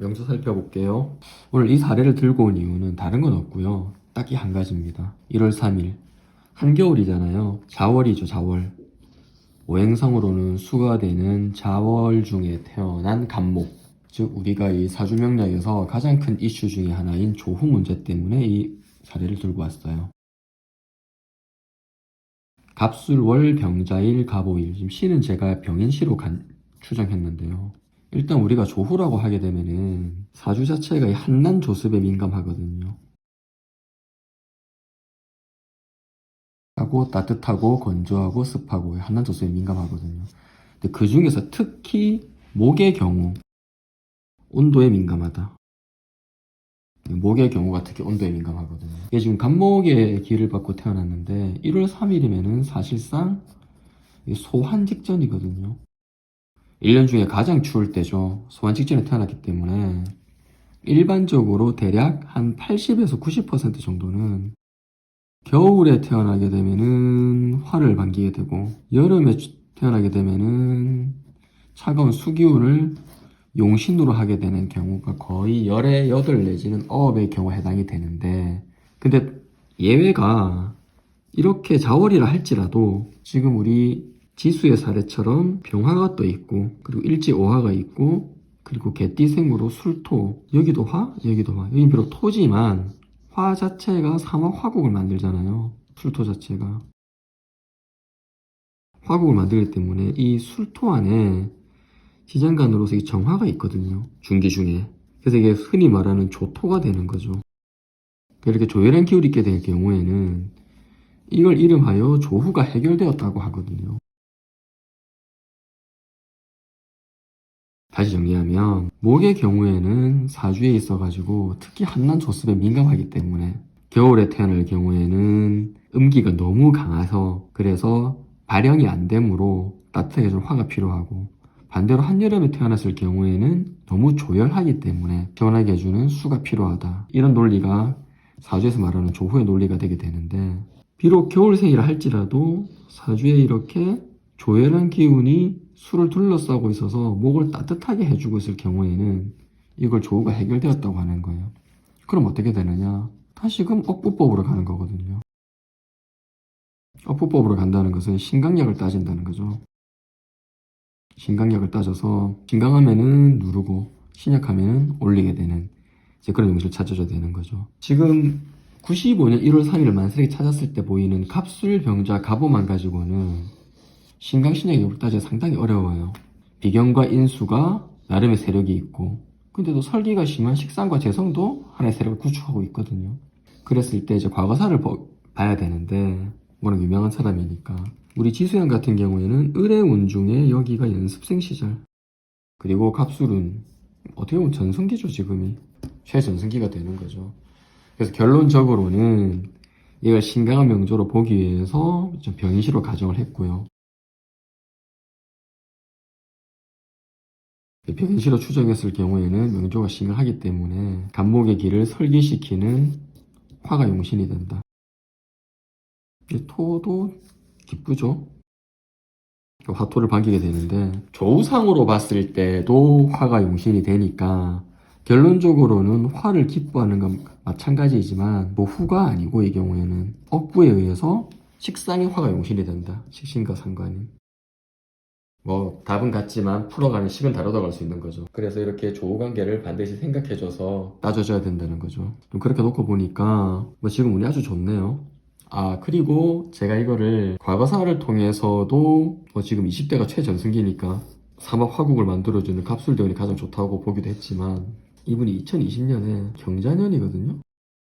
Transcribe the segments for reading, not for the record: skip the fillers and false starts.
명수 살펴볼게요. 오늘 이 사례를 들고 온 이유는 다른 건 없고요. 딱히 한 가지입니다. 1월 3일 한겨울이잖아요. 자월이죠, 자월. 오행성으로는 수가 되는 자월 중에 태어난 간목, 즉 우리가 이 사주명리학에서 가장 큰 이슈 중에 하나인 조후 문제 때문에 이 사례를 들고 왔어요. 갑술월 병자일 갑오일, 지금 시는 제가 병인시로 추정했는데요. 일단 우리가 조후라고 하게 되면은 사주 자체가 이 한난 조습에 민감하거든요. 하고 따뜻하고 건조하고 습하고 한난 조습에 민감하거든요. 근데 그 중에서 특히 목의 경우 온도에 민감하다. 목의 경우가 특히 온도에 민감하거든요. 이게 지금 간목의 기를 받고 태어났는데 1월 3일이면은 사실상 소환 직전이거든요. 1년 중에 가장 추울 때죠. 소환 직전에 태어났기 때문에 일반적으로 대략 한 80에서 90% 정도는 겨울에 태어나게 되면은 화를 반기게 되고, 여름에 태어나게 되면은 차가운 수기운을 용신으로 하게 되는 경우가 거의 열의 8 내지는 9의 경우에 해당이 되는데, 근데 예외가 이렇게 자월이라 할지라도 지금 우리 지수의 사례처럼 병화가 또 있고, 그리고 일지오화가 있고, 그리고 개띠생으로 술토, 여기도 화, 여기도 화. 여긴 비록 토지만 화 자체가 삼합 화국을 만들잖아요. 술토 자체가 화국을 만들기 때문에 이 술토 안에 지장간으로서 이 정화가 있거든요. 중기 중에. 그래서 이게 흔히 말하는 조토가 되는 거죠. 이렇게 조열한 기울이 있게 될 경우에는 이걸 이름하여 조후가 해결되었다고 하거든요. 다시 정리하면 목의 경우에는 사주에 있어가지고 특히 한난 조습에 민감하기 때문에 겨울에 태어날 경우에는 음기가 너무 강해서, 그래서 발현이 안 되므로 따뜻하게 좀 화가 필요하고, 반대로 한여름에 태어났을 경우에는 너무 조열하기 때문에 시원하게 해주는 수가 필요하다. 이런 논리가 사주에서 말하는 조후의 논리가 되게 되는데, 비록 겨울생이라 할지라도 사주에 이렇게 조열한 기운이 수를 둘러싸고 있어서 목을 따뜻하게 해주고 있을 경우에는 이걸 조후가 해결되었다고 하는 거예요. 그럼 어떻게 되느냐? 다시금 억부법으로 가는 거거든요. 억부법으로 간다는 것은 신강약을 따진다는 거죠. 신강약을 따져서 신강하면은 누르고 신약하면은 올리게 되는 이제 그런 용식을 찾아줘야 되는 거죠. 지금 95년 1월 3일 만세력이 찾았을 때 보이는 갑술병자 갑오만 가지고는 신강신약을 따지기가 상당히 어려워요. 비경과 인수가 나름의 세력이 있고, 근데도 설기가 심한 식상과 재성도 하나의 세력을 구축하고 있거든요. 그랬을 때 이제 과거사를 봐야 되는데, 워낙 유명한 사람이니까. 우리 지수양 같은 경우에는 을의 운 중에 여기가 연습생 시절, 그리고 갑술은 어떻게 보면 전성기죠. 지금이 최전성기가 되는 거죠. 그래서 결론적으로는 얘가 신강한 명조로 보기 위해서 좀 병인시로 가정을 했고요. 병인시로 추정했을 경우에는 명조가 신강하기 때문에 간목의 길을 설기시키는 화가 용신이 된다. 토도 기쁘죠. 화토를 반기게 되는데, 조우상으로 봤을 때도 화가 용신이 되니까 결론적으로는 화를 기뻐하는 건 마찬가지이지만 후가 아니고, 이 경우에는 억부에 의해서 식상의 화가 용신이 된다. 식신과 상관이. 답은 같지만 풀어가는 식은 다르다고 할 수 있는 거죠. 그래서 이렇게 조우관계를 반드시 생각해줘서 따져줘야 된다는 거죠. 그렇게 놓고 보니까 지금 운이 아주 좋네요. 그리고 제가 이거를 과거사를 통해서도 지금 20대가 최전성기니까 삼합 화국을 만들어주는 갑술대운이 가장 좋다고 보기도 했지만, 이분이 2020년에 경자년이거든요.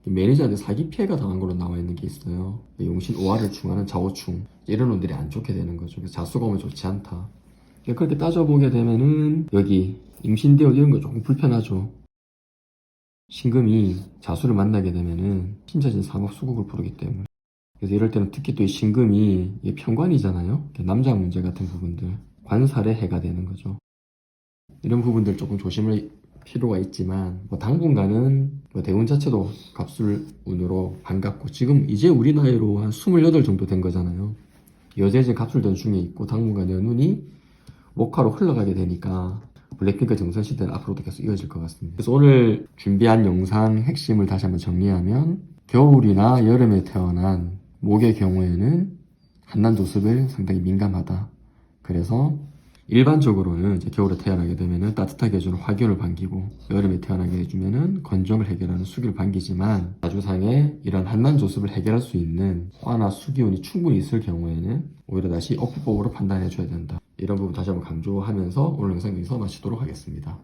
매니저한테 사기 피해가 당한 걸로 나와 있는 게 있어요. 용신 오화를 충하는 자오충, 이런 놈들이 안 좋게 되는 거죠. 그래서 자수가 오면 좋지 않다. 그렇게 따져보게 되면은 여기 임신대원 이런 거 조금 불편하죠. 신금이 자수를 만나게 되면은 신자진 삼합 수국을 부르기 때문에. 그래서 이럴 때는 특히 또 이 신금이 편관이잖아요. 남자 문제 같은 부분들, 관살에 해가 되는 거죠. 이런 부분들 조금 조심할 필요가 있지만, 당분간은 대운 자체도 갑술운으로 반갑고, 지금 이제 우리 나이로 한 28 정도 된 거잖아요. 여제제 갑술된 중에 있고, 당분간 연운이 목화로 흘러가게 되니까 블랙핑크 정선 시대는 앞으로도 계속 이어질 것 같습니다. 그래서 오늘 준비한 영상 핵심을 다시 한번 정리하면 겨울이나 여름에 태어난 목의 경우에는 한난조습에 상당히 민감하다. 그래서 일반적으로는 이제 겨울에 태어나게 되면은 따뜻하게 해주는 화기운을 반기고 여름에 태어나게 해주면은 건조를 해결하는 수기를 반기지만 자주상에 이런 한난조습을 해결할 수 있는 화나 수기운이 충분히 있을 경우에는 오히려 다시 어법으로 판단해 줘야 된다. 이런 부분 다시 한번 강조하면서 오늘 영상 여기서 마치도록 하겠습니다.